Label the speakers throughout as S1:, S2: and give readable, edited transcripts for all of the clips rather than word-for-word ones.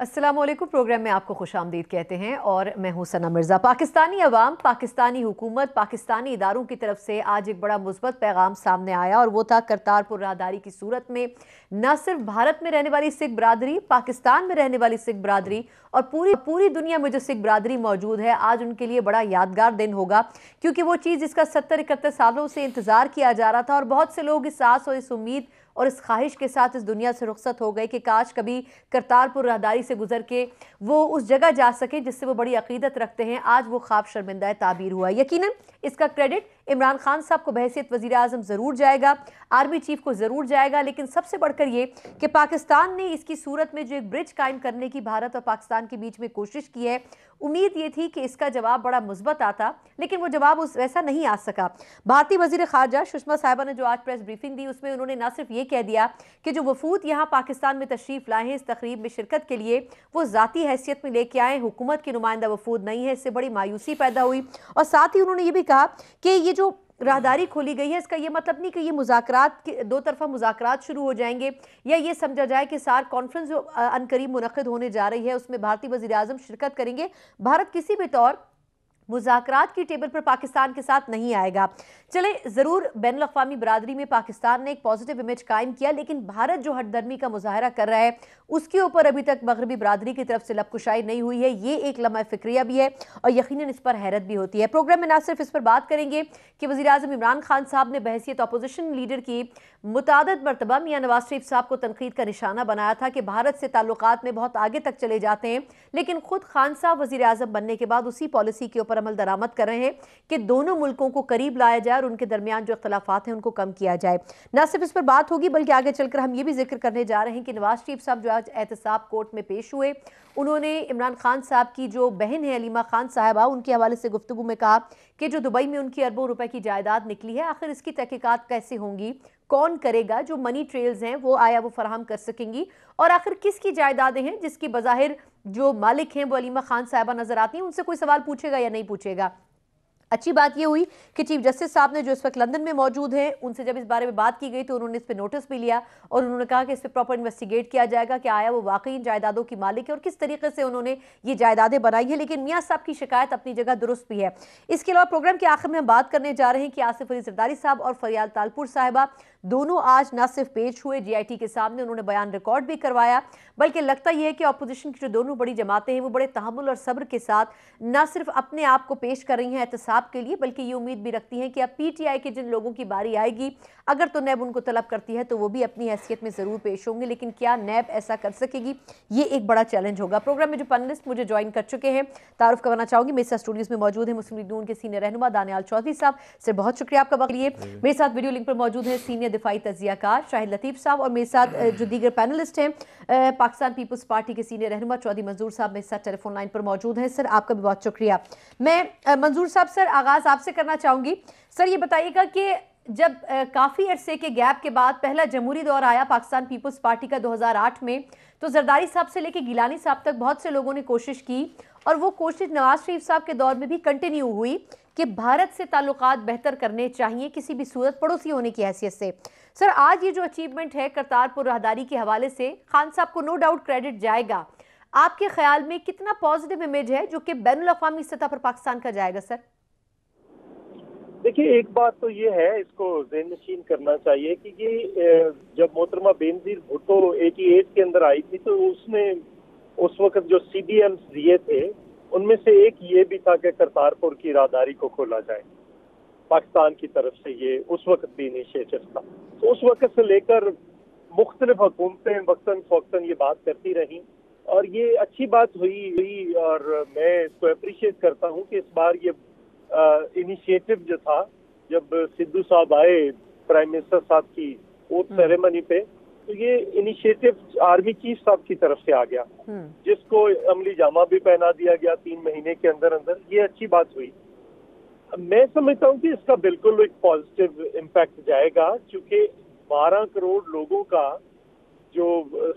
S1: अस्सलाम वालेकुम। प्रोग्राम में आपको खुशामदीद कहते हैं और मैं हूं सना मिर्ज़ा। पाकिस्तानी अवाम, पाकिस्तानी हुकूमत, पाकिस्तानी इदारों की तरफ से आज एक बड़ा मुस्बत पैगाम सामने आया और वो था करतारपुर राहदारी की सूरत में न सिर्फ भारत में रहने वाली सिख बरादरी, पाकिस्तान में रहने वाली सिख बरादरी और पूरी दुनिया में जो सिख बरादरी मौजूद है, आज उनके लिए बड़ा यादगार दिन होगा, क्योंकि वो चीज़ जिसका 70-71 सालों से इंतज़ार किया जा रहा था और बहुत से लोग इस आस और इस उम्मीद और इस ख्वाहिश के साथ इस दुनिया से रुखसत हो गए कि काश कभी करतारपुर राहदारी से गुजर के वो उस जगह जा सके जिससे वो बड़ी अकीदत रखते हैं। आज वो ख्वाब शर्मिंदा ताबीर हुआ। यकीनन इसका क्रेडिट इमरान खान साहब को बहैसियत वज़ीर आज़म ज़रूर जाएगा, आर्मी चीफ को ज़रूर जाएगा, लेकिन सबसे बढ़कर ये कि पाकिस्तान ने इसकी सूरत में जो एक ब्रिज कायम करने की भारत और पाकिस्तान के बीच में कोशिश की है, उम्मीद ये थी कि इसका जवाब बड़ा मुस्बत आता, लेकिन वो जवाब वैसा नहीं आ सका। भारतीय वज़ीर ख़ारजा सुषमा साहिबा ने जो आज प्रेस ब्रीफिंग दी, उसमें उन्होंने न सिर्फ ये कह दिया कि जो वफूद यहाँ पाकिस्तान में तशरीफ़ लाए हैं इस तकरीब में शिरकत के लिए, वो ज़ाती हैसियत में लेके आए, हुकूमत की नुमाइंदा वफूद नहीं है। इससे बड़ी मायूसी पैदा हुई और साथ ही उन्होंने ये भी कहा कि ये जो राहदारी खोली गई है, इसका ये मतलब नहीं कि ये मुज़ाकरात के दो तरफा मुज़ाकरात शुरू हो जाएंगे या ये समझा जाए कि सार्क कॉन्फ्रेंस जो अनकरीब मुनक़िद होने जा रही है उसमें भारतीय वज़ीर आज़म शिरकत करेंगे। भारत किसी भी तौर मुज़ाकरात की टेबल पर पाकिस्तान के साथ नहीं आएगा। चले, ज़रूर बैनुल अक़वामी बरादरी में पाकिस्तान ने एक पॉजिटिव इमेज कायम किया, लेकिन भारत जो हटदर्मी का मुजाहरा कर रहा है उसके ऊपर अभी तक मगरबी बरादरी की तरफ से लबकुशाई नहीं हुई है। ये एक लम्हा फ़िक्रिया भी है और यकीनन इस पर हैरत भी होती है। प्रोग्राम में ना सिर्फ इस पर बात करेंगे कि वज़ीर आज़म इमरान खान साहब ने बहैसियत अपोजिशन लीडर की मुतादिद मरतबा मियाँ नवाज शरीफ साहब को तनकीद का निशाना बनाया था कि भारत से ताल्लुकात में बहुत आगे तक चले जाते हैं, लेकिन खुद खान साहब वज़ीर आज़म बनने के बाद उसी पॉलिसी के ऊपर अमल दरामद कर रहे हैं कि दोनों मुल्कों को करीब लाया जाए और उनके दरमियान जो इख्तलाफात हैं उनको कम किया जाए। न सिर्फ इस पर बात होगी बल्कि आगे चलकर हम ये भी जिक्र करने जा रहे हैं कि नवाज शरीफ साहब जो आज एहतसाब कोर्ट में पेश हुए, उन्होंने इमरान खान साहब की जो बहन है अलीमा खान साहबा, उनके हवाले से गुफ्तगू में कहा कि जो दुबई में उनकी अरबों रुपए की जायदाद निकली है, आखिर इसकी तहकीकात कैसे होंगी, कौन करेगा, जो मनी ट्रेल्स हैं वो आया वो फराहम कर सकेंगी और आखिर किसकी जायदादें हैं जिसकी बज़ाहिर जो मालिक हैं वो अलीमा खान साहबा नजर आती हैं, उनसे कोई सवाल पूछेगा या नहीं पूछेगा। अच्छी बात यह हुई कि चीफ जस्टिस साहब ने जो इस वक्त लंदन में मौजूद हैं, उनसे जब इस बारे में बात की गई तो उन्होंने इस पर नोटिस भी लिया और उन्होंने कहा कि इस पर प्रॉपर इन्वेस्टिगेट किया जाएगा कि आया वो वाकई इन जायदादों की मालिक है और किस तरीके से उन्होंने ये जायदादें बनाई है। लेकिन मियाँ साहब की शिकायत अपनी जगह दुरुस्त भी है। इसके अलावा प्रोग्राम के आखिर में हम बात करने जा रहे हैं कि आसिफ अली जरदारी साहब और फरियाल तालपुर साहिबा दोनों आज न सिर्फ पेश हुए GIT के सामने, उन्होंने बयान रिकॉर्ड भी करवाया, बल्कि लगता यह है कि अपोजिशन की जो दोनों बड़ी जमातें हैं वो बड़े तहम्मुल और सब्र के साथ न सिर्फ अपने आप को पेश कर रही हैं एहतसाब के लिए, बल्कि ये उम्मीद भी रखती हैं कि अब PTI के जिन लोगों की बारी आएगी, अगर तो नैब उनको तलब करती है तो वो भी अपनी हैसियत में ज़रूर पेश होंगे, लेकिन क्या नैब ऐसा कर सकेगी, ये एक बड़ा चैलेंज होगा। प्रोग्राम में जो पैनलिस्ट मुझे ज्वाइन कर चुके हैं, तारुफ करवाना चाहूँगी। मेरे साथ स्टूडियोज में मौजूद है मुस्लिम लीग नून के सीनियर रहनुमा दानियाल चौधरी साहब, सर बहुत शुक्रिया आपका वक्त लिए। मेरे साथ वीडियो लिंक पर मौजूद है सीनियर दिफाई तजियाकार शाहिद लतीफ़ साहब और मेरे साथ जो दीगर पैनलिस्ट हैं पाकिस्तान पीपल्स पार्टी के सीनियर रहनुमा चौधरी मंजूर साहब मेरे साथ टेलीफोन लाइन पर मौजूद हैं। सर आपका भी बहुत शुक्रिया। मैं मंजूर साहब, सर आगाज़ आपसे करना चाहूँगी। सर ये बताइएगा कि जब काफ़ी अरसे के गैप के बाद पहला जमहूरी दौर आया पाकिस्तान पीपल्स पार्टी का 2008 में, तो जरदारी साहब से लेकर गिलानी साहब तक बहुत से लोगों ने कोशिश की और वो कोशिश नवाज शरीफ साहब के दौर में भी कंटिन्यू हुई कि भारत से ताल्लुकात बेहतर करने चाहिए किसी भी सूरत पड़ोसी होने की हैसियत से। सर आज ये जो अचीवमेंट है करतारपुर राहदारी के हवाले से, खान साहब को नो डाउट क्रेडिट जाएगा, आपके ख्याल में कितना पॉजिटिव इमेज है जो कि बैनुल अक़वामी सतह पर पाकिस्तान का जाएगा? सर
S2: देखिए, एक बात तो ये है, इसको ज़हननशीन करना चाहिए कि ये जब मोहतरमा बेनज़ीर भुट्टो 88 के अंदर आई थी तो उसने उस वक्त जो CBMs दिए थे उनमें से एक ये भी था कि करतारपुर की राहदारी को खोला जाए पाकिस्तान की तरफ से। ये उस वक्त भी इनिशिएटिव था। तो उस वक्त से लेकर मुख्तलिफ हुकूमतें वक्तन फ़ौक्तन ये बात करती रहीं और ये अच्छी बात हुई और मैं इसको अप्रिशिएट करता हूँ कि इस बार ये इनिशिएटिव जो था, जब सिद्धू साहब आए प्राइम मिनिस्टर साहब की ओथ सेरेमनी पे, तो ये इनिशिएटिव आर्मी चीफ साहब की तरफ से आ गया, जिसको अमली जामा भी पहना दिया गया 3 महीने के अंदर अंदर। ये अच्छी बात हुई। मैं समझता हूँ कि इसका बिल्कुल एक पॉजिटिव इम्पैक्ट जाएगा, क्योंकि 12 करोड़ लोगों का जो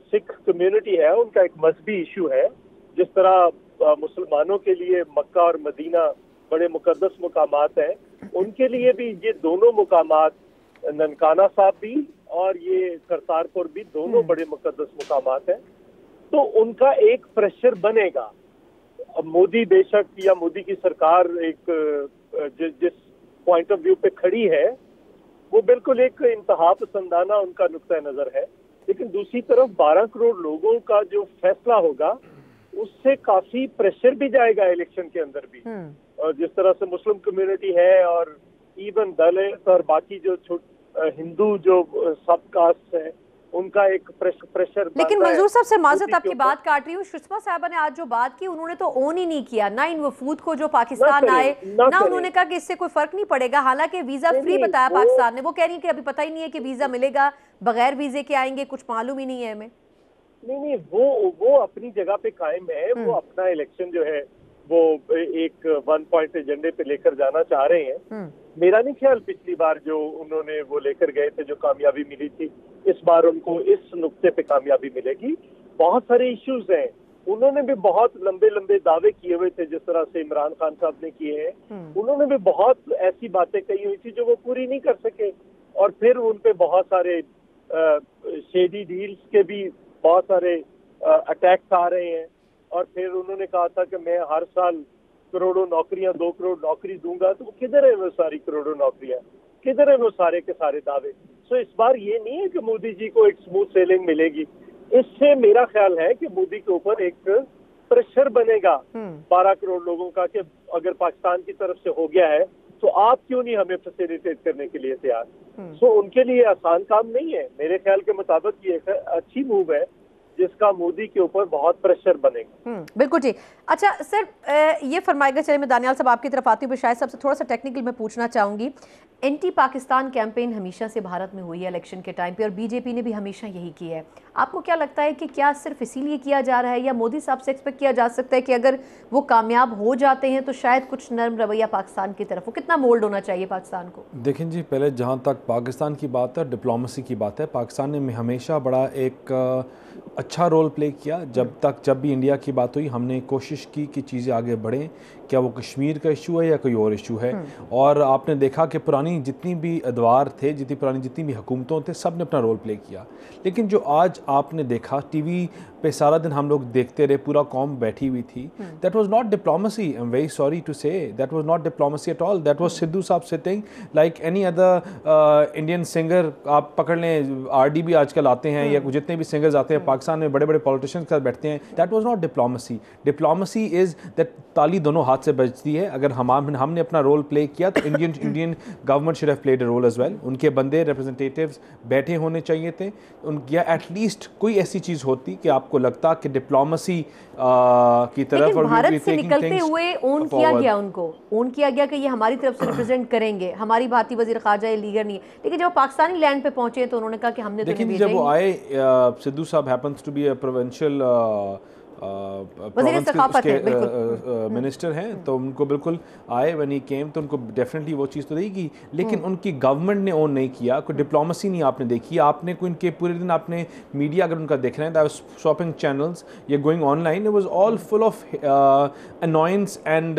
S2: सिख कम्युनिटी है उनका एक मजहबी इशू है। जिस तरह मुसलमानों के लिए मक्का और मदीना बड़े मुकद्दस मुकामात हैं, उनके लिए भी ये दोनों मुकामात, ननकाना साहब भी और ये करतारपुर भी, दोनों बड़े मुकद्दस मुकामात हैं। तो उनका एक प्रेशर बनेगा। अब मोदी बेशक या मोदी की सरकार एक जिस पॉइंट ऑफ व्यू पे खड़ी है वो बिल्कुल एक इंतहा पसंदाना उनका नुक्ता नजर है, लेकिन दूसरी तरफ 12 करोड़ लोगों का जो फैसला होगा उससे काफी प्रेशर भी जाएगा इलेक्शन के अंदर भी। और जिस तरह से मुस्लिम कम्युनिटी है और इवन दलित और बाकी जो हिंदू जो सब कास्ट है उनका एक प्रेशर।
S1: लेकिन मंजूर साहब से माजरत आपकी बात काट रही हूँ, सुषमा साहिबा ने आज जो बात की उन्होंने तो ओन ही नहीं किया, ना इन वफूद को जो पाकिस्तान आए, ना उन्होंने कहा कि इससे कोई फर्क नहीं पड़ेगा। हालांकि वीजा फ्री बताया पाकिस्तान ने, वो कह रही है कि अभी पता ही नहीं है कि वीजा मिलेगा, बगैर वीजे के आएंगे, कुछ मालूम ही नहीं है हमें।
S2: नहीं, वो अपनी जगह पे कायम है, वो अपना इलेक्शन जो है वो एक 1 पॉइंट एजेंडे पे लेकर जाना चाह रहे हैं। मेरा नहीं ख्याल पिछली बार जो उन्होंने वो लेकर गए थे जो कामयाबी मिली थी, इस बार उनको इस नुक्ते पे कामयाबी मिलेगी। बहुत सारे इश्यूज हैं, उन्होंने भी बहुत लंबे लंबे दावे किए हुए थे, जिस तरह से इमरान खान साहब ने किए हैं। उन्होंने भी बहुत ऐसी बातें कही हुई थी जो वो पूरी नहीं कर सके, और फिर उन पे बहुत सारे शेडी डील्स के भी बहुत सारे अटैक्स आ रहे हैं। और फिर उन्होंने कहा था कि मैं हर साल करोड़ों नौकरियां, 2 करोड़ नौकरी दूंगा, तो किधर है वो सारी करोड़ों नौकरियां, किधर है वो सारे के सारे दावे। सो इस बार ये नहीं है कि मोदी जी को एक स्मूथ सेलिंग मिलेगी, इससे मेरा ख्याल है कि मोदी के ऊपर एक प्रेशर बनेगा 12 करोड़ लोगों का कि अगर पाकिस्तान की तरफ से हो गया है तो आप क्यों नहीं हमें फैसिलिटेट करने के लिए तैयार। सो उनके लिए आसान काम नहीं है, मेरे ख्याल के मुताबिक ये एक अच्छी मूव है जिसका मोदी के ऊपर बहुत प्रेशर बनेगा।
S1: बिल्कुल ठीक। अच्छा सर, ये फरमाएगा, चलिए मैं दानियाल साहब आपकी तरफ आती हूँ, शायद सबसे थोड़ा सा टेक्निकल मैं पूछना चाहूंगी। एंटी पाकिस्तान कैंपेन हमेशा से भारत में हुई है इलेक्शन के टाइम पे, और बीजेपी ने भी हमेशा यही किया है। आपको क्या लगता है कि क्या सिर्फ इसीलिए किया जा रहा है, या मोदी साहब से एक्सपेक्ट किया जा सकता है कि अगर वो कामयाब हो जाते हैं तो शायद कुछ नर्म रवैया पाकिस्तान की तरफ हो? कितना मोल्ड होना चाहिए पाकिस्तान को?
S3: देखें जी, पहले जहाँ तक पाकिस्तान की बात है, डिप्लोमेसी की बात है, पाकिस्तान ने हमेशा बड़ा एक अच्छा रोल प्ले किया। जब भी इंडिया की बात हुई हमने कोशिश की कि चीज़ें आगे बढ़ें, क्या वो कश्मीर का इशू है या कोई और इशू है। और आपने देखा कि पुरानी जितनी भी अदवार थे, जितनी भी हुकूमतों थे, सब ने अपना रोल प्ले किया। लेकिन जो आज आपने देखा टीवी पे सारा दिन हम लोग देखते रहे, पूरा कौम बैठी हुई थी, that was not diplomacy. I am very sorry to say, that was not diplomacy at all. That was Sidhu Sahab sitting like any other Indian singer. आप पकड़ लें, आरडी भी आजकल आते हैं, या जितने भी सिंगर्स आते हैं पाकिस्तान में, बड़े बड़े पॉलिटिशियंस के साथ बैठते हैं। That was not diplomacy. Diplomacy is that ताली दोनों हाथ से बजती है। अगर हमने अपना रोल प्ले किया तो Indian government should have played a role as well. उनके बंदे रिप्रेजेंटेटिव्स बैठे होने चाहिए थे, या एटलीस्ट कोई ऐसी चीज़ होती कि आपको लगता कि डिप्लोमेसी की तरफ।
S1: और भारत से निकलते हुए ओन किया गया कि ये हमारी तरफ से रिप्रेजेंट करेंगे, हमारी भारतीय वजीर खारजा लीगर नहीं है। लेकिन जब पाकिस्तानी लैंड पे पहुंचे तो उन्होंने कहा कि हमने तो नहीं भेजा।
S3: जब वो आए, Sidhu sahab happens to be a provincial minister हैं, तो उनको बिल्कुल आए व्हेन ही केम, तो उनको डेफिनेटली वो चीज़ तो रहेगी। लेकिन उनकी गवर्नमेंट ने ओन नहीं किया, कोई डिप्लोमेसी नहीं आपने देखी। आपने कोई इनके पूरे दिन आपने मीडिया अगर उनका देख रहे हैं, शॉपिंग चैनल्स ये going online, it was all full of annoyance and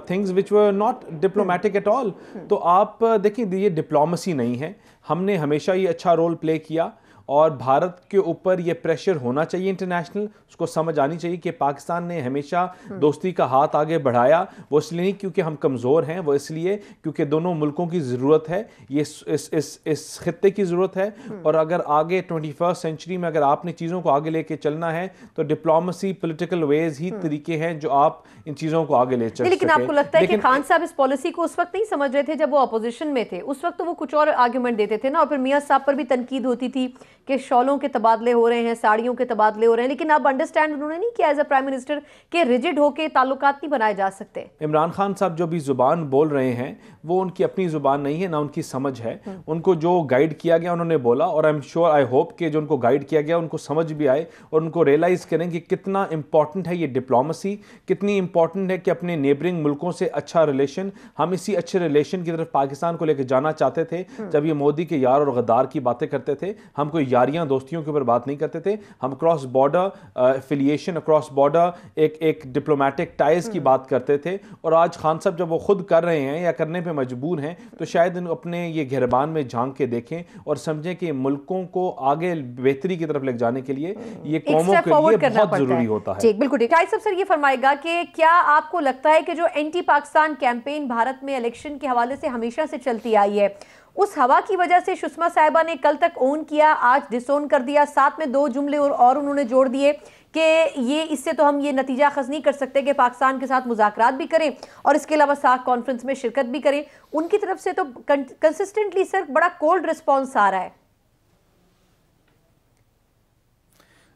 S3: things which were not diplomatic at all. तो आप देखिए, ये डिप्लोमेसी नहीं है। हमने हमेशा ये अच्छा रोल प्ले किया, और भारत के ऊपर ये प्रेशर होना चाहिए इंटरनेशनल। उसको समझ आनी चाहिए कि पाकिस्तान ने हमेशा दोस्ती का हाथ आगे बढ़ाया, वो इसलिए नहीं क्योंकि हम कमज़ोर हैं, वो इसलिए क्योंकि दोनों मुल्कों की ज़रूरत है, ये इस खित्ते की ज़रूरत है। और अगर आगे 21st सेंचुरी में अगर आपने चीज़ों को आगे लेके चलना है तो डिप्लोमेसी, पॉलिटिकल वेज ही तरीके हैं जो आप इन चीज़ों को आगे ले चल सकें।
S1: लेकिन आपको लगता है कि खान साहब इस पॉलिसी को उस वक्त नहीं समझ रहे थे जब वो अपोजिशन में थे? उस वक्त तो वो कुछ और आर्ग्यूमेंट देते थे ना, और फिर मियां साहब पर भी तनकीद होती थी कि शॉलों के तबादले हो रहे हैं, साड़ियों के तबादले हो रहे हैं। लेकिन अब अंडरस्टैंड उन्होंने नहीं किया एज अ प्राइम मिनिस्टर कि रिजिड होके ताल्लुकात नहीं बनाए जा सकते।
S3: इमरान खान साहब जो भी जुबान बोल रहे हैं वो उनकी अपनी जुबान नहीं है, ना उनकी समझ है। उनको जो गाइड किया गया उन्होंने बोला, और I am sure, I hope कि जो उनको गाइड किया गया उनको समझ भी आए और उनको रियलाइज करें कि कितना इंपॉर्टेंट है ये डिप्लोमेसी, कितनी इंपॉर्टेंट है कि अपने नेबरिंग मुल्कों से अच्छा रिलेशन। हम इसी अच्छे रिलेशन की तरफ पाकिस्तान को लेकर जाना चाहते थे जब ये मोदी के यार और गद्दार की बातें करते थे। हम कोई यारियां दोस्तियों के ऊपर बात नहीं करते थे, हम cross border affiliation, across border एक डिप्लोमेटिक टाइज की बात करते थे। और आज खान साहब जब वो खुद कर रहे हैं या करने पे मजबूर हैं तो शायद अपने ये घेरबान में झांक के देखें और समझें कि मुल्कों को आगे बेहतरी की तरफ ले जाने के लिए ये कौमों के लिए बहुत जरूरी होता है।
S1: बिल्कुल ठीक। शाहिद साहब सर ये फरमाएगा कि क्या आपको लगता है कि जो एंटी पाकिस्तान कैंपेन भारत में इलेक्शन के हवाले से हमेशा से चलती आई है, उस हवा की वजह से सुषमा साहिबा ने कल तक ओन किया, आज डिसोन कर दिया, साथ में 2 जुमले और उन्होंने जोड़ दिए कि ये इससे तो हम ये नतीजा अखज़ नहीं कर सकते कि पाकिस्तान के साथ मुज़ाकरात भी करें और इसके अलावा साख कॉन्फ्रेंस में शिरकत भी करें। उनकी तरफ से तो कंसिस्टेंटली सर बड़ा कोल्ड रिस्पॉन्स आ रहा है।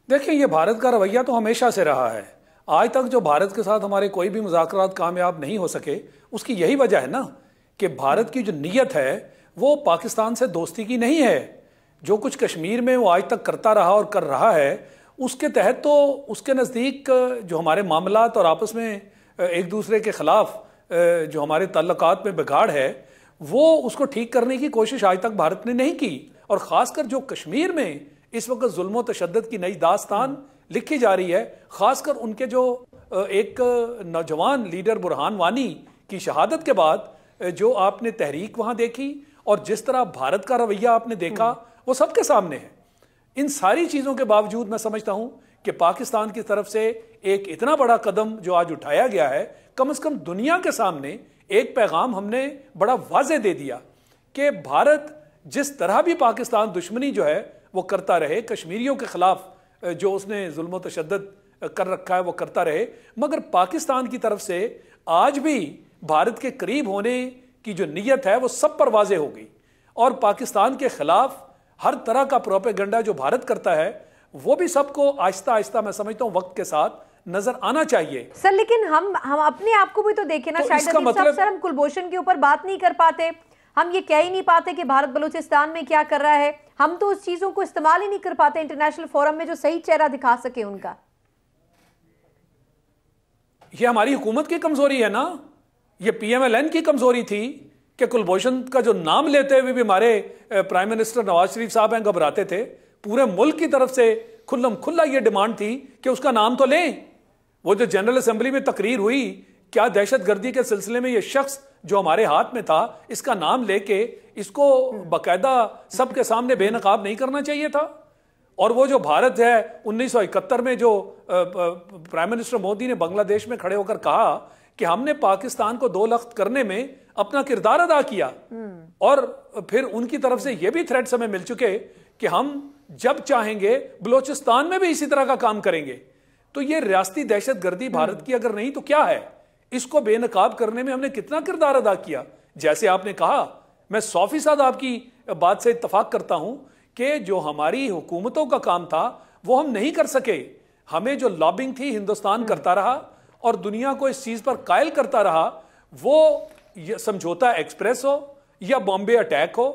S4: देखिए, ये भारत का रवैया तो हमेशा से रहा है। आज तक जो भारत के साथ हमारे कोई भी मुज़ाकरात कामयाब नहीं हो सके, उसकी यही वजह है ना कि भारत की जो नीयत है वो पाकिस्तान से दोस्ती की नहीं है। जो कुछ कश्मीर में वो आज तक करता रहा और कर रहा है, उसके तहत तो उसके नज़दीक जो हमारे मामलात और आपस में एक दूसरे के ख़िलाफ़ जो हमारे ताल्लुकात में बिगाड़ है, वो उसको ठीक करने की कोशिश आज तक भारत ने नहीं की। और ख़ासकर जो कश्मीर में इस वक्त जुल्म व तशद्दुद की नई दास्तान लिखी जा रही है, ख़ासकर उनके जो एक नौजवान लीडर बुरहान वानी की शहादत के बाद जो आपने तहरीक वहाँ देखी और जिस तरह भारत का रवैया आपने देखा, वो सबके सामने है। इन सारी चीज़ों के बावजूद मैं समझता हूँ कि पाकिस्तान की तरफ से एक इतना बड़ा कदम जो आज उठाया गया है, कम से कम दुनिया के सामने एक पैगाम हमने बड़ा वाज़े दे दिया कि भारत जिस तरह भी पाकिस्तान दुश्मनी जो है वो करता रहे, कश्मीरियों के ख़िलाफ़ जो उसने जुल्म तशद्दुद कर रखा है वो करता रहे, मगर पाकिस्तान की तरफ से आज भी भारत के करीब होने की जो नीयत है वो सब पर वाज़े हो गई। और पाकिस्तान के ख़िलाफ़ हर तरह का प्रोपेगेंडा जो भारत करता है वो भी सबको आहिस्ता आहिस्ता मैं समझता हूँ वक्त के साथ नजर आना चाहिए।
S1: सर लेकिन हम अपने आप को भी तो देखें ना,
S4: तो
S1: शायद मतलब... सर हम कुलभूषण के ऊपर बात नहीं कर पाते, हम ये कह ही नहीं पाते कि भारत बलूचिस्तान में क्या कर रहा है, हम तो उस चीजों को इस्तेमाल ही नहीं कर पाते इंटरनेशनल फोरम में जो सही चेहरा दिखा सके उनका।
S4: ये हमारी हुकूमत की कमजोरी है ना, ये PMLN की कमजोरी थी कि कुलभूषण का जो नाम लेते हुए भी हमारे प्राइम मिनिस्टर नवाज शरीफ साहब हैं घबराते थे। पूरे मुल्क की तरफ से खुल्लम खुल्ला ये डिमांड थी कि उसका नाम तो लें। वो जो जनरल असेंबली में तकरीर हुई, क्या दहशतगर्दी के सिलसिले में ये शख्स जो हमारे हाथ में था, इसका नाम लेके इसको बाकायदा सबके सामने बेनकाब नहीं करना चाहिए था। और वो जो भारत है 1971 में जो प्राइम मिनिस्टर मोदी ने बांग्लादेश में खड़े होकर कहा कि हमने पाकिस्तान को 2 लख्त करने में अपना किरदार अदा किया, और फिर उनकी तरफ से ये भी थ्रेट्स हमें मिल चुके कि हम जब चाहेंगे बलोचिस्तान में भी इसी तरह का काम करेंगे। तो ये रियासती दहशतगर्दी भारत की अगर नहीं तो क्या है, इसको बेनकाब करने में हमने कितना किरदार अदा किया। जैसे आपने कहा, मैं 100% आपकी बात से इत्तफाक करता हूं कि जो हमारी हुकूमतों का काम था वो हम नहीं कर सके। हमें जो लॉबिंग थी हिंदुस्तान करता रहा और दुनिया को इस चीज पर कायल करता रहा, वो समझौता एक्सप्रेस हो या बॉम्बे अटैक हो।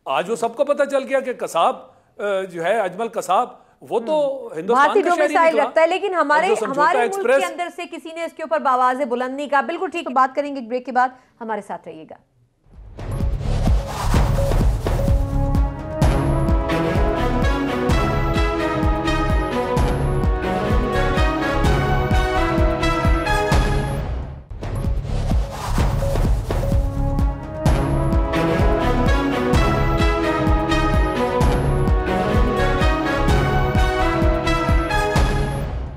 S4: आज वो सबको पता चल गया कि कसाब जो है अजमल कसाब, वो तो हिंदुस्तान का शहरी
S1: लगता है, लेकिन हमारे मुल्क के अंदर से किसी ने इसके ऊपर आवाज़ें बुलंद नहीं कहा। बिल्कुल ठीक, बात करेंगे ब्रेक के बाद, हमारे साथ रहिएगा।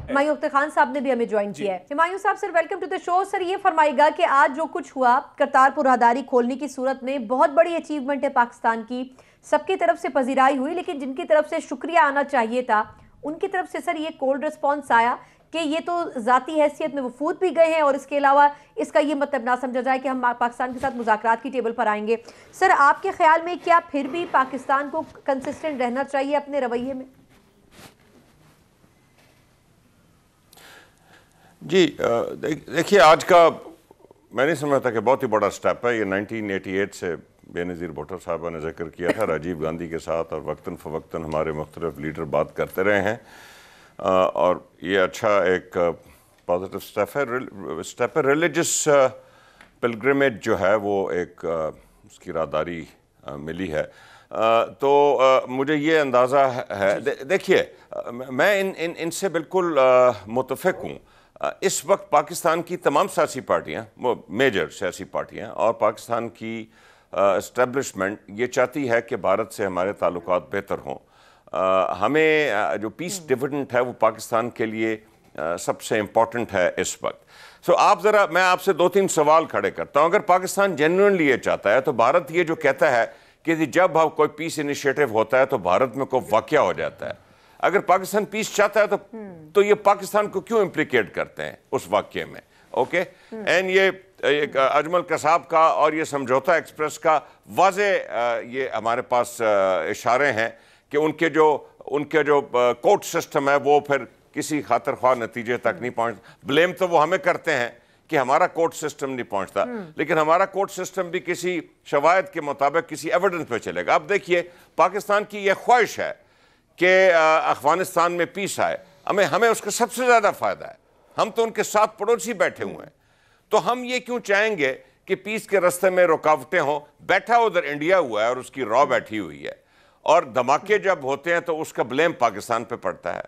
S1: हुमायूं अख्तर खान साहब ने भी हमें ज्वाइन किया है। Humayun sahab sir welcome to the show. Sir ये फरमाइएगा कि आज जो कुछ हुआ करतारपुर राहदारी खोलने की सूरत में बहुत बड़ी अचीवमेंट है पाकिस्तान की, सबकी तरफ से पजीराई हुई, लेकिन जिनकी तरफ से शुक्रिया आना चाहिए था उनकी तरफ से सर ये कोल्ड रिस्पॉन्स आया कि ये तो ज़ाती हैसियत में वफूद भी गए हैं और इसके अलावा इसका ये मतलब ना समझा जाए कि हम पाकिस्तान के साथ मुज़ाकरात की टेबल पर आएंगे। सर आपके ख्याल में क्या फिर भी पाकिस्तान को कंसिस्टेंट रहना चाहिए अपने रवैये में?
S5: जी देखिए, आज का मैं नहीं समझता कि बहुत ही बड़ा स्टेप है। ये 1988 से बेनज़ीर भुट्टो साहबा ने जिक्र किया था राजीव गांधी के साथ, और वक्तन फ़वक्तन हमारे मुख्तलिफ लीडर बात करते रहे हैं, और ये अच्छा एक पॉजिटिव स्टेप है। रिलीजियस पिलग्रिमेज जो है वो एक उसकी राहदारी मिली है। तो मुझे ये अंदाज़ा है। देखिए, मैं इनसे बिल्कुल मुतफिक हूँ। इस वक्त पाकिस्तान की तमाम सियासी पार्टियाँ, वो मेजर सियासी पार्टियाँ और पाकिस्तान की एस्टेब्लिशमेंट ये चाहती है कि भारत से हमारे ताल्लुकात बेहतर हों। हमें जो पीस डिविडेंड है वो पाकिस्तान के लिए सबसे इम्पॉर्टेंट है इस वक्त। सो आप ज़रा, मैं आपसे 2-3 सवाल खड़े करता हूँ। अगर पाकिस्तान जेन्युइनली ये चाहता है तो भारत ये जो कहता है कि जब हम कोई पीस इनिशिएटिव होता है तो भारत में कोई वाक़या हो जाता है, अगर पाकिस्तान पीस चाहता है तो ये पाकिस्तान को क्यों इम्प्लिकेट करते हैं उस वाक़ये में? ओके, एंड ये अजमल कसाब का और ये समझौता एक्सप्रेस का वाज़े ये हमारे पास इशारे हैं कि उनके जो कोर्ट सिस्टम है वो फिर किसी खातिर ख्वाह नतीजे तक नहीं पहुंचता। ब्लेम तो वो हमें करते हैं कि हमारा कोर्ट सिस्टम नहीं पहुंचता, लेकिन हमारा कोर्ट सिस्टम भी किसी शवायद के मुताबिक किसी एविडेंस पे चलेगा। अब देखिए, पाकिस्तान की यह ख्वाहिश है कि अफगानिस्तान में पीस आए, हमें उसका सबसे ज़्यादा फ़ायदा है। हम तो उनके साथ पड़ोसी बैठे हुए हैं, तो हम ये क्यों चाहेंगे कि पीस के रास्ते में रुकावटें हों? बैठा उधर इंडिया हुआ है और उसकी रॉ बैठी हुई है, और धमाके जब होते हैं तो उसका ब्लेम पाकिस्तान पे पड़ता है।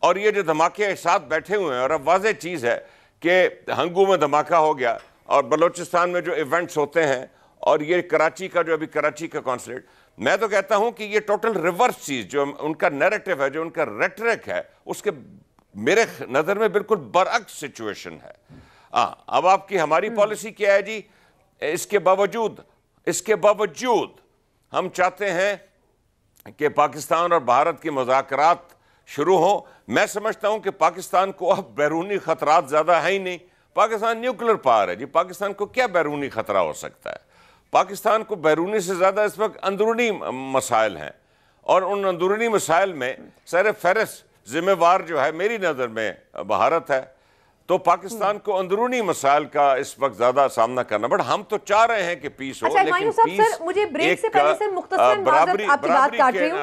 S5: और ये जो धमाके साथ बैठे हुए हैं, और अब वाज़ेह चीज़ है कि हंगू में धमाका हो गया और बलोचिस्तान में जो इवेंट्स होते हैं, और ये कराची का जो अभी कराची का कॉन्सुलेट, मैं तो कहता हूं कि ये टोटल रिवर्स चीज़ जो उनका नैरेटिव है, जो उनका रेटरिक है, उसके मेरे नज़र में बिल्कुल बरअक्स सिचुएशन है। अब आपकी हमारी पॉलिसी क्या है जी? इसके बावजूद हम चाहते हैं कि पाकिस्तान और भारत की मुज़ाकरात शुरू हो। मैं समझता हूं कि पाकिस्तान को अब बैरूनी खतरात ज़्यादा है ही नहीं। पाकिस्तान न्यूक्लियर पावर है जी, पाकिस्तान को क्या बैरूनी खतरा हो सकता है? पाकिस्तान को बैरूनी से ज़्यादा इस वक्त अंदरूनी मसाइल हैं, और उन अंदरूनी मसाइल में सर फहरिस्त जिम्मेवार जो है मेरी नज़र में भारत है। तो पाकिस्तान को अंदरूनी मसाइल का इस वक्त ज़्यादा सामना करना, बट हम तो चाह रहे हैं कि पीस हो।
S1: लेकिन पीस, मुझे ब्रेक से पहले सर मुख्तसरन आपकी बात काट रही हूं।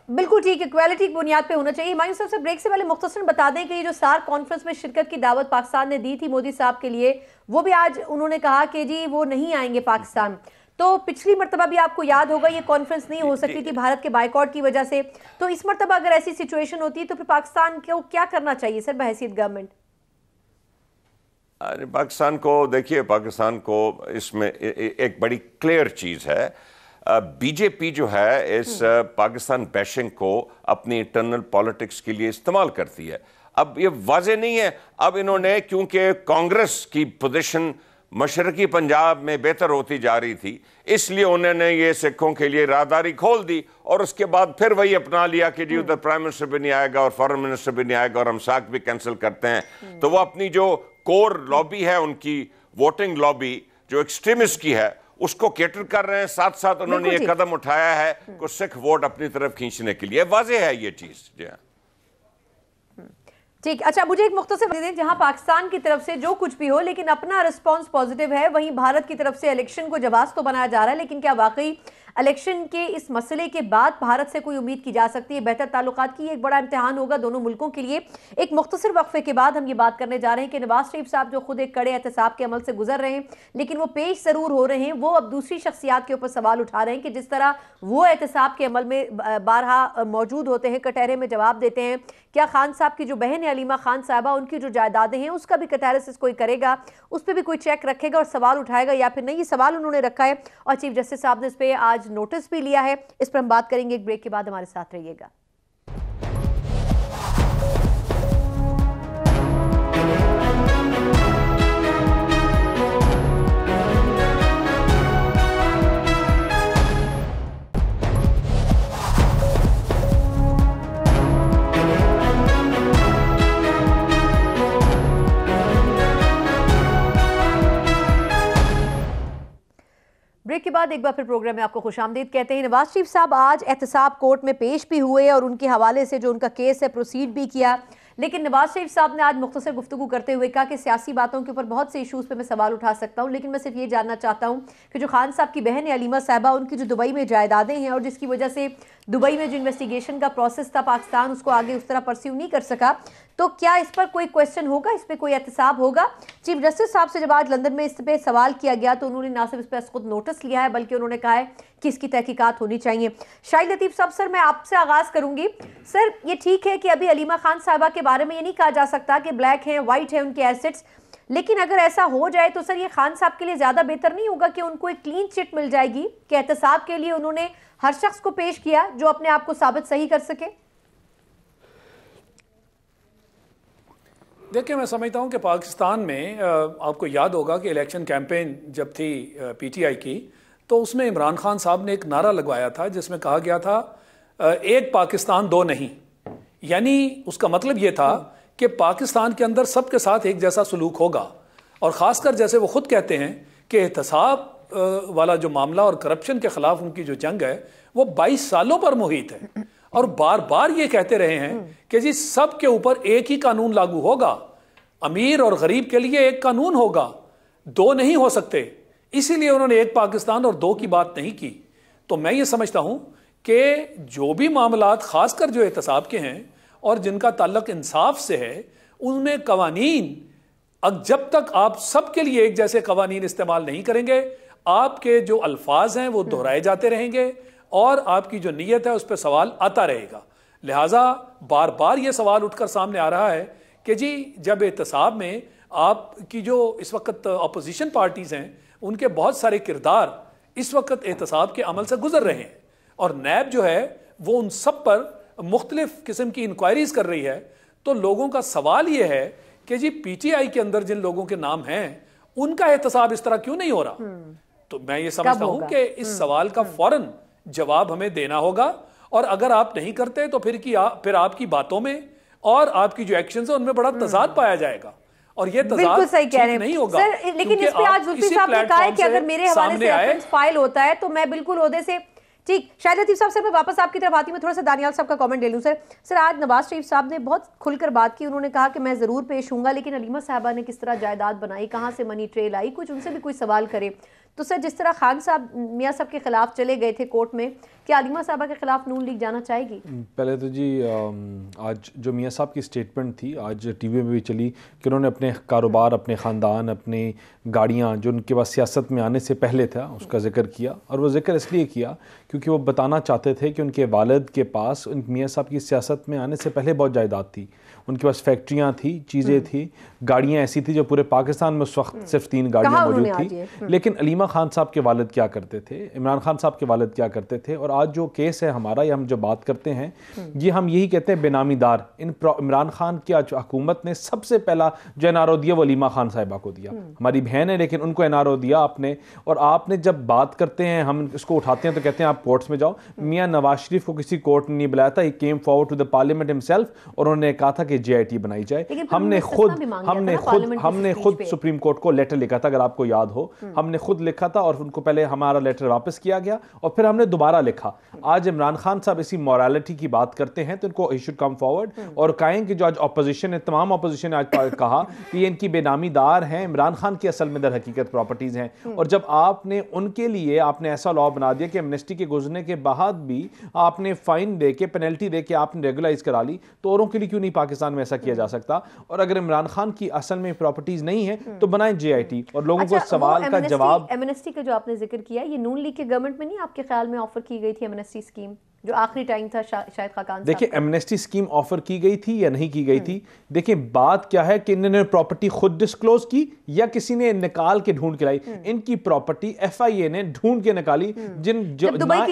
S1: बिल्कुल ठीक है, इक्वालिटी की बुनियाद पे होना चाहिए। हिमायूं साहब से ब्रेक से पहले मुख्तसरन बता दें कि ये जो सार्क कॉन्फ्रेंस में शिरकत की दावत पाकिस्तान ने दी थी मोदी साहब के लिए, वो भी आज उन्होंने कहा कि जी वो नहीं आएंगे पाकिस्तान। तो पिछली मरतबा भी आपको याद होगा ये कॉन्फ्रेंस नहीं हो सकती थी भारत के बाइकआउट की वजह से। तो इस मरतबा अगर ऐसी सिचुएशन होती है तो फिर पाकिस्तान को क्या करना चाहिए सर बहैसियत गवर्नमेंट?
S5: पाकिस्तान को देखिए, पाकिस्तान को इसमें एक बड़ी क्लियर चीज़ है। बीजेपी जो है इस पाकिस्तान बैशिंग को अपनी इंटरनल पॉलिटिक्स के लिए इस्तेमाल करती है। अब ये वाज़ेह नहीं है, अब इन्होंने, क्योंकि कांग्रेस की पोजीशन मशरकी पंजाब में बेहतर होती जा रही थी, इसलिए उन्होंने ये सिखों के लिए राहदारी खोल दी, और उसके बाद फिर वही अपना लिया कि जी उधर प्राइम मिनिस्टर भी नहीं आएगा और फॉरेन मिनिस्टर भी नहीं आएगा और हम साख भी कैंसिल करते हैं। तो वो अपनी जो कोर लॉबी है, उनकी वोटिंग लॉबी जो एक्सट्रीमिस्ट की है, उसको केटर कर रहे हैं। साथ साथ उन्होंने ये कदम उठाया है कुछ सिख वोट अपनी तरफ खींचने के लिए। वाज़ेह है ये चीज। जी हाँ,
S1: ठीक। अच्छा, मुझे एक मुख्तसर दे दें, जहां पाकिस्तान की तरफ से जो कुछ भी हो लेकिन अपना रिस्पांस पॉजिटिव है, वहीं भारत की तरफ से इलेक्शन को जवाब तो बनाया जा रहा है, लेकिन क्या वाकई इलेक्शन के इस मसले के बाद भारत से कोई उम्मीद की जा सकती है बेहतर ताल्लुकात की? एक बड़ा इम्तिहान होगा दोनों मुल्कों के लिए। एक मुख्तसर वक्फे के बाद हम ये बात करने जा रहे हैं कि नवाज शरीफ साहब जो खुद एक कड़े एहतसाब के अमल से गुजर रहे हैं, लेकिन वो पेश जरूर हो रहे हैं, वो अब दूसरी शख्सियात के ऊपर सवाल उठा रहे हैं कि जिस तरह वो एहतसाब के अमल में बारहा मौजूद होते हैं, कटहरे में जवाब देते हैं, क्या खान साहब की जो बहन है अलीमा खान साहबा, उनकी जो जायदादें हैं उसका भी कैटालिसिस कोई करेगा, उस पर भी कोई चेक रखेगा और सवाल उठाएगा या फिर नहीं? ये सवाल उन्होंने रखा है और चीफ जस्टिस साहब ने इस पर आज नोटिस भी लिया है। इस पर हम बात करेंगे एक ब्रेक के बाद। हमारे साथ रहिएगा। ब्रेक के बाद एक बार फिर प्रोग्राम में आपको खुशामदीद कहते हैं। नवाज शरीफ साहब आज एहतसाब कोर्ट में पेश भी हुए और उनके हवाले से जो उनका केस है प्रोसीड भी किया, लेकिन नवाज शरीफ साहब ने आज मुख्तसर गुफ्तगू करते हुए कहा कि सियासी बातों के ऊपर बहुत से इशूज़ पे मैं सवाल उठा सकता हूँ, लेकिन मैं सिर्फ ये जानना चाहता हूँ कि जो खान साहब की बहन है अलीमा साहिबा, उनकी जो दुबई में जायदादें हैं और जिसकी वजह से दुबई में जो इन्वेस्टिगेशन का प्रोसेस था पाकिस्तान उसको आगे उस तरह परस्यू नहीं कर सका, तो क्या इस पर कोई क्वेश्चन होगा, इस पर कोई एहतसाब होगा? चीफ जस्टिस साहब से जब आज लंदन में इस पर सवाल किया गया तो उन्होंने ना सिर्फ इस पर खुद नोटिस लिया है बल्कि उन्होंने कहा है कि इसकी तहकीकात होनी चाहिए। शाहिद लतीफ़ साहब, सर मैं आपसे आगाज़ करूंगी। सर ये ठीक है कि अभी अलीमा खान साहिबा के बारे में ये नहीं कहा जा सकता कि ब्लैक हैं वाइट हैं उनके एसेट्स, लेकिन अगर ऐसा हो जाए तो सर ये खान साहब के लिए ज़्यादा बेहतर नहीं होगा कि उनको एक क्लीन चिट मिल जाएगी कि एहतसाब के लिए उन्होंने हर शख्स को पेश किया जो अपने आप को साबित सही कर सके?
S4: देखिए, मैं समझता हूं कि पाकिस्तान में आपको याद होगा कि इलेक्शन कैंपेन जब थी पीटीआई की, तो उसमें इमरान खान साहब ने एक नारा लगवाया था जिसमें कहा गया था एक पाकिस्तान दो नहीं। यानी उसका मतलब ये था कि पाकिस्तान के अंदर सबके साथ एक जैसा सलूक होगा, और ख़ासकर जैसे वो खुद कहते हैं कि एहतसाब वाला जो मामला और करप्शन के ख़िलाफ़ उनकी जो जंग है वो 22 सालों पर मुहित है, और बार बार ये कहते रहे हैं कि जी सब के ऊपर एक ही कानून लागू होगा, अमीर और गरीब के लिए एक कानून होगा, दो नहीं हो सकते। इसीलिए उन्होंने एक पाकिस्तान और दो की बात नहीं की। तो मैं ये समझता हूं कि जो भी मामलात खासकर जो एहतसाब के हैं और जिनका ताल्लुक इंसाफ से है, उनमें कवानीन जब तक आप सबके लिए एक जैसे कवानीन इस्तेमाल नहीं करेंगे, आपके जो अल्फाज हैं वो दोहराए जाते रहेंगे और आपकी जो नीयत है उस पर सवाल आता रहेगा। लिहाजा बार बार ये सवाल उठकर सामने आ रहा है कि जी जब एहतसाब में आपकी जो इस वक्त अपोजिशन पार्टीज़ हैं उनके बहुत सारे किरदार इस वक्त एहतसाब के अमल से गुजर रहे हैं, और नैब जो है वो उन सब पर मुख्तलिफ किस्म की इंक्वायरीज कर रही है, तो लोगों का सवाल ये है कि जी पीटीआई के अंदर जिन लोगों के नाम हैं उनका एहतसाब इस तरह क्यों नहीं हो रहा? तो मैं ये समझता हूं कि इस सवाल का फौरन जवाब हमें देना होगा, और अगर आप नहीं करते तो फिर आपकी बातों में और आपकी जो एक्शंस है उनमें बड़ा तजाद पाया जाएगा, और ये तजाद ठीक नहीं होगा।
S1: सर लेकिन इस पे आज जुल्फी साहब ने कहा है कि अगर मेरे हवाले से रेफरेंस फाइल होता है तो मैं बिल्कुल ओहदे से ठीक। शाहिद लतीफ़ साहब से मैं वापस आपकी तरफ आती हूँ, थोड़ा सा दानियाल साहब का कमेंट ले लूँ। सर आज नवाज शरीफ साहब ने बहुत खुलकर बात की, उन्होंने कहा कि मैं ज़रूर पेश हूँगा, लेकिन अलीमा साहबा ने किस तरह जायदाद बनाई, कहाँ से मनी ट्रेल आई, कुछ उनसे भी कोई सवाल करे। तो सर जिस तरह खान साहब मियाँ साहब के खिलाफ चले गए थे कोर्ट में, क्या अलीमा साहबा के खिलाफ नून लीग जाना चाहेगी?
S3: पहले तो जी आज जो मियाँ साहब की स्टेटमेंट थी आज टीवी में भी चली कि उन्होंने अपने कारोबार, अपने ख़ानदान, अपनी गाड़ियाँ जो उनके पास सियासत में आने से पहले था उसका जिक्र किया, और वो जिक्र इसलिए किया क्योंकि वो बताना चाहते थे कि उनके वालिद के पास उन मियाँ साहब की सियासत में आने से पहले बहुत जायदाद थी, उनके पास फैक्ट्रियाँ थी, चीज़ें थी, गाड़ियाँ ऐसी थी जो पूरे पाकिस्तान में उस वक्त सिर्फ 3 गाड़ियाँ मौजूद थी। लेकिन अलीमा खान साहब के वालिद क्या करते थे, इमरान खान साहब के वालिद क्या करते थे, और आज जो केस है हमारा या हम जो बात करते हैं ये हम यही कहते हैं बेनामीदार। इमरान खान की आज हुकूमत ने सबसे पहला जो एनआरओ दिया वो अलीमा खान साहिबा को दिया, हमारी बहन है लेकिन उनको एनआरओ दिया आपने। और आपने जब बात करते हैं हम इसको उठाते हैं तो कहते हैं आप कोर्ट्स में जाओ। मियाँ नवाज शरीफ को किसी कोर्ट ने नहीं बुलाया था, he came forward to the parliament himself, और उन्होंने कहा था कि जेआईटी बनाई जाए। हमने खुद सुप्रीम कोर्ट को लेटर लिखा था, अगर आपको याद हो, हमने खुद लिखा था और उनको पहले हमारा लेटर वापस किया गया और फिर हमने दोबारा लिखा। आज इमरान खान साहब इसी मोरालिटी की बात करते हैं तो इनको ही शुड कम फॉरवर्ड और कहें कि जो आज ऑपोजिशन ने, तमाम ऑपोजिशन ने आज कहा कि ये इनकी बेनामीदार हैं, इमरान खान की असल में दर हकीकत प्रॉपर्टीज हैं। और जब आपने उनके लिए आपने ऐसा लॉ बना दिया कि एमनेस्टी के गुजरने के बाद भी आपने फाइन दे के, पेनल्टी दे के आपने रेगुलाइज करा ली, तो औरों के लिए क्यों नहीं पाकिस्तान में ऐसा किया जा सकता? और अगर इमरान खान की असल में प्रॉपर्टीज नहीं है तो बनाएं जेआईटी। और लोगों को सवाल का जवाब,
S1: एमनेस्टी का जो आपने जिक्र किया, ये नून लीग के गवर्नमेंट में नहीं आपके ख्याल में ऑफर की गई थी एमनेस्टी स्कीम, जो आखिरी टाइम था शायद खाकान?
S3: देखिए एमनेस्टी स्कीम ऑफर की गई थी या नहीं की गई थी, देखिए बात क्या है कि इन्होंने प्रॉपर्टी खुद डिस्क्लोज की या किसी ने निकाल के ढूंढ के लाई। इनकी प्रॉपर्टी एफआईए ने ढूंढ के निकाली, जिन जो ना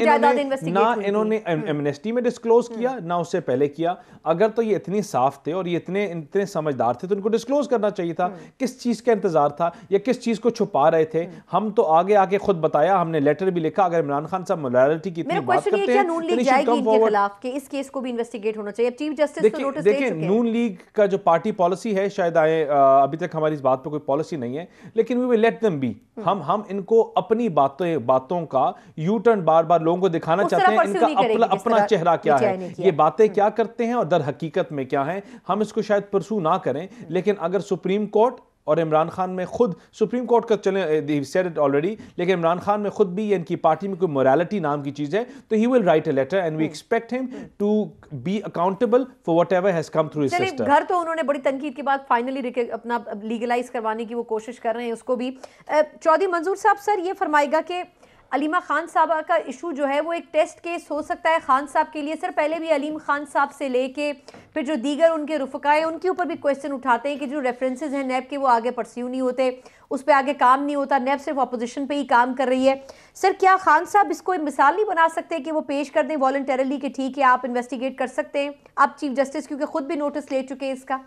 S3: इन्होंने एमनेस्टी में डिस्क्लोज किया ना उससे पहले किया। अगर तो ये इतनी साफ थे और ये इतने समझदार थे तो इनको डिस्क्लोज करना चाहिए था। किस चीज का इंतजार था या किस चीज को छुपा रहे थे? हम तो आगे आके खुद बताया, हमने लेटर भी लिखा। अगर इमरान खान साहब मोरालिटी की इतनी बात करते हैं somebody should
S1: जाएगी
S3: come
S1: इनके
S3: forward.
S1: खिलाफ कि इस केस को भी इन्वेस्टिगेट होना चाहिए? चीफ जस्टिस तो नोटिस ले
S3: देखिए
S1: चुके हैं।
S3: नून लीग का जो पार्टी पॉलिसी है, शायद अभी तक हमारी इस बात पर कोई पॉलिसी नहीं है, लेकिन we will let them be. हम इनको अपनी बातों का यू टर्न बार बार लोगों को दिखाना चाहते हैं, इनका अपना चेहरा क्या है, ये बातें क्या करते हैं और दर हकीकत में क्या है। हम इसको शायद परसू ना करें, लेकिन अगर सुप्रीम कोर्ट और इमरान खान में खुद, सुप्रीम कोर्ट का चले सेड इट ऑलरेडी, लेकिन इमरान खान में खुद भी इनकी पार्टी में कोई मोरालिटी नाम की चीज है, तो he will write a letter and we expect him to be accountable for whatever has come through his system.
S1: घर तो उन्होंने बड़ी तनकीद के बाद फाइनली अपना लीगलाइज करवाने की वो कोशिश कर रहे हैं, उसको भी। चौधरी मंजूर साहब, सर ये फरमाएगा कि अलीमा खान साहबा का इशू जो है वो एक टेस्ट केस हो सकता है खान साहब के लिए। सर पहले भी अलीम खान साहब से लेके फिर जो दीगर उनके रुफकाए, उनके ऊपर भी क्वेश्चन उठाते हैं कि जो रेफरेंसेस हैं नैब के वो आगे परस्यू नहीं होते, उस पर आगे काम नहीं होता, नैब सिर्फ अपोजिशन पे ही काम कर रही है। सर क्या खान साहब इसको एक मिसाल नहीं बना सकते कि वो पेश कर दें वॉलंटरली कि ठीक है आप इन्वेस्टिगेट कर सकते हैं? आप चीफ जस्टिस क्योंकि खुद भी नोटिस ले चुके हैं इसका।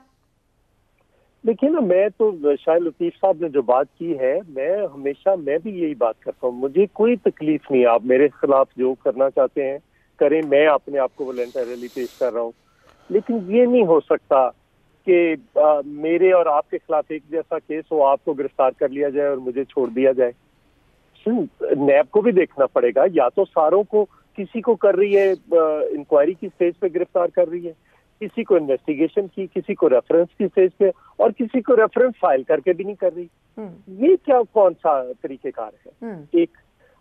S2: देखिए ना, मैं तो शायद लतीफ साहब ने जो बात की है, मैं भी यही बात करता हूँ। मुझे कोई तकलीफ नहीं, आप मेरे खिलाफ जो करना चाहते हैं करें, मैं अपने आप को वॉलंटरली पेश कर रहा हूँ। लेकिन ये नहीं हो सकता कि मेरे और आपके खिलाफ एक जैसा केस हो, आपको गिरफ्तार कर लिया जाए और मुझे छोड़ दिया जाए। नैब को भी देखना पड़ेगा, या तो सारों को, किसी को कर रही है इंक्वायरी की स्टेज पे गिरफ्तार कर रही है, किसी को इन्वेस्टिगेशन की, किसी को रेफरेंस की स्टेज पे, और किसी को रेफरेंस फाइल करके भी नहीं कर रही। ये क्या कौन सा तरीकेकार है? एक,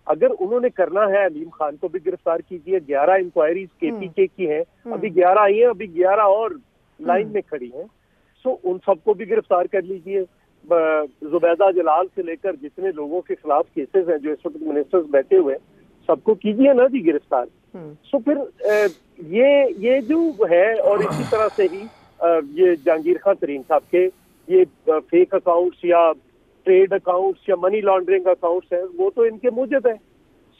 S2: अगर उन्होंने करना है अलीम खान को भी गिरफ्तार कीजिए। 11 इंक्वायरीज केपीके की हैं, अभी 11 आई हैं, अभी 11 और लाइन में खड़ी हैं। सो उन सबको भी गिरफ्तार कर लीजिए। जुबैदा जलाल से लेकर जितने लोगों के खिलाफ केसेस हैं, जो इस वक्त मिनिस्टर्स बैठे हुए हैं, सबको कीजिए ना जी गिरफ्तार। सो फिर ये जो है, और इसी तरह से ही ये जहांगीर खान तरीन साहब के ये फेक अकाउंट्स या ट्रेड अकाउंट्स या मनी लॉन्ड्रिंग अकाउंट्स हैं, वो तो इनके मूजब है।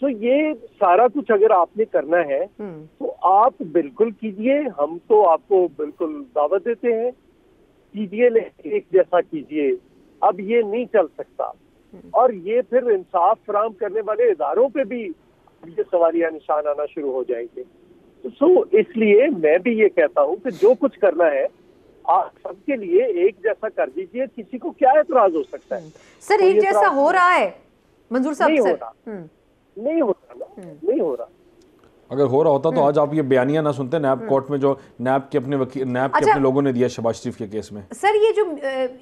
S2: सो ये सारा कुछ अगर आपने करना है तो आप बिल्कुल कीजिए, हम तो आपको बिल्कुल दावत देते हैं, कीजिए, लेकिन एक जैसा कीजिए। अब ये नहीं चल सकता, और ये फिर इंसाफ फराहम करने वाले इदारों पे भी ये सवालिया निशान आना शुरू हो जाएंगे। सो इसलिए मैं भी ये कहता हूँ कि जो कुछ करना है आप सबके लिए एक जैसा कर दीजिए। किसी को क्या एतराज हो सकता है?
S1: सर एक जैसा हो रहा है मंजूर साहब?
S2: नहीं हो रहा ना, नहीं हो रहा।
S3: अगर हो रहा होता तो आज आप ये बयानिया ना सुनते नैब कोर्ट में, जो नैब के अपने वकील, नैब के अपने लोगों ने दिया शहबाज शरीफ के केस में।
S1: सर ये जो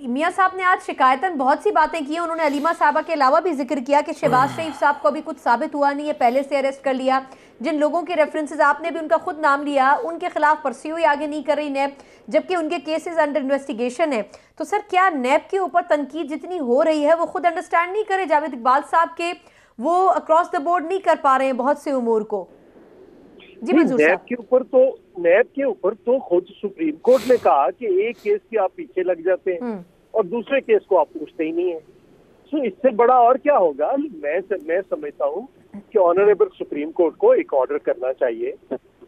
S1: मियां साहब ने आज शिकायतन बहुत सी बातें की, उन्होंने अलीमा साहबा के अलावा भी जिक्र किया कि शहबाज शरीफ साहब को अभी कुछ साबित हुआ नहीं है, पहले से अरेस्ट कर लिया। जिन लोगों के रेफरेंसेस आपने भी उनका खुद नाम लिया, उनके खिलाफ परस्यू ही आगे नहीं कर रही नैब, जबकि उनके केसेस अंडर इन्वेस्टिगेशन है। तो सर क्या नैब के ऊपर तनकीद जितनी हो रही है वो खुद अंडरस्टैंड नहीं करे? जावेद इकबाल साहब के वो अक्रॉस द बोर्ड नहीं कर पा रहे हैं बहुत से उमूर को। जी मंजूर साहब,
S2: नैब के ऊपर तो खुद सुप्रीम कोर्ट ने कहा कि एक केस के आप पीछे लग जाते हैं और दूसरे केस को आप पूछते ही नहीं है। तो इससे बड़ा और क्या होगा? मैं समझता हूँ कि ऑनरेबल सुप्रीम कोर्ट को एक ऑर्डर करना चाहिए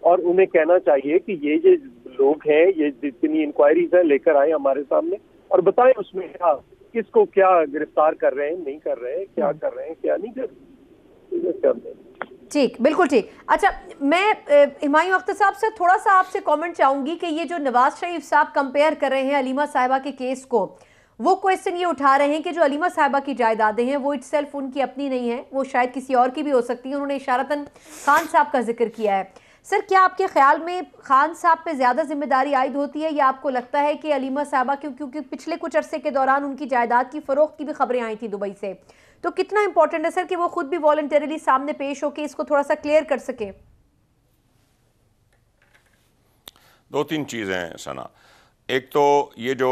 S2: और उन्हें कहना चाहिए कि ये लोग हैं, ये जितनी इंक्वायरीज हैं लेकर आए हमारे सामने और बताएं उसमें किसको क्या गिरफ्तार कर रहे हैं, नहीं कर रहे हैं, क्या कर रहे हैं, क्या नहीं कर रहे हैं।
S1: ठीक, बिल्कुल ठीक। अच्छा, मैं हुमायूं अख्तर साहब से थोड़ा सा आपसे कमेंट चाहूंगी कि ये जो नवाज शरीफ साहब कंपेयर कर रहे हैं अलीमा साहिबा के केस को, वो क्वेश्चन ये उठा रहे हैं कि जो अलीमा साहिबा की जायदादें हैं वो इटसेल्फ उनकी अपनी नहीं है, वो शायद किसी और की भी हो सकती है। उन्होंने इशारतन खान साहब का जिक्र किया है। सर क्या आपके ख्याल में खान साहब पे ज़्यादा जिम्मेदारी आयद होती है, या आपको लगता है कि अलीमा साहिबा क्योंकि पिछले कुछ अरसे के दौरान उनकी जायदाद की फ़रोख्त की भी खबरें आई थी दुबई से, तो कितना इंपॉर्टेंट है सर कि वो खुद भी वॉलंटरीली सामने पेश होकर इसको थोड़ा सा क्लियर कर सके?
S5: दो तीन चीज़ें हैं सना। एक तो ये जो